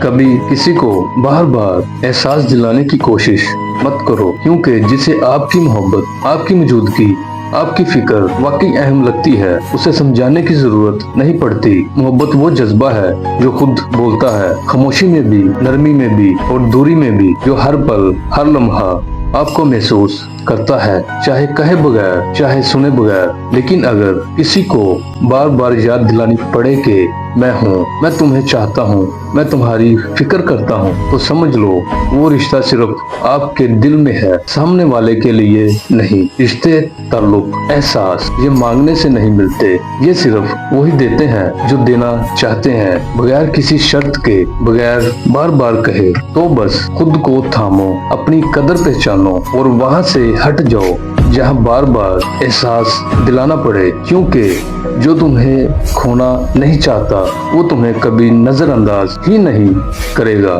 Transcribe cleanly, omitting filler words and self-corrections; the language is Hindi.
कभी किसी को बार बार एहसास दिलाने की कोशिश मत करो, क्योंकि जिसे आपकी मोहब्बत, आपकी मौजूदगी, आपकी फिक्र वाकई अहम लगती है, उसे समझाने की जरूरत नहीं पड़ती। मोहब्बत वो जज्बा है जो खुद बोलता है, खामोशी में भी, नरमी में भी और दूरी में भी, जो हर पल, हर लम्हा आपको महसूस करता है, चाहे कहे बगैर, चाहे सुने बगैर। लेकिन अगर किसी को बार बार याद दिलानी पड़े कि मैं हूँ, मैं तुम्हें चाहता हूँ, मैं तुम्हारी फिक्र करता हूँ, तो समझ लो वो रिश्ता सिर्फ आपके दिल में है, सामने वाले के लिए नहीं। रिश्ते, ताल्लुक, एहसास ये मांगने से नहीं मिलते, ये सिर्फ वही देते हैं जो देना चाहते हैं, बगैर किसी शर्त के, बगैर बार बार कहे। तो बस खुद को थामो, अपनी कदर पहचानो और वहाँ से हट जाओ जहाँ बार बार एहसास दिलाना पड़े, क्योंकि जो तुम्हें खोना नहीं चाहता वो तुम्हें कभी नजरअंदाज ही नहीं करेगा।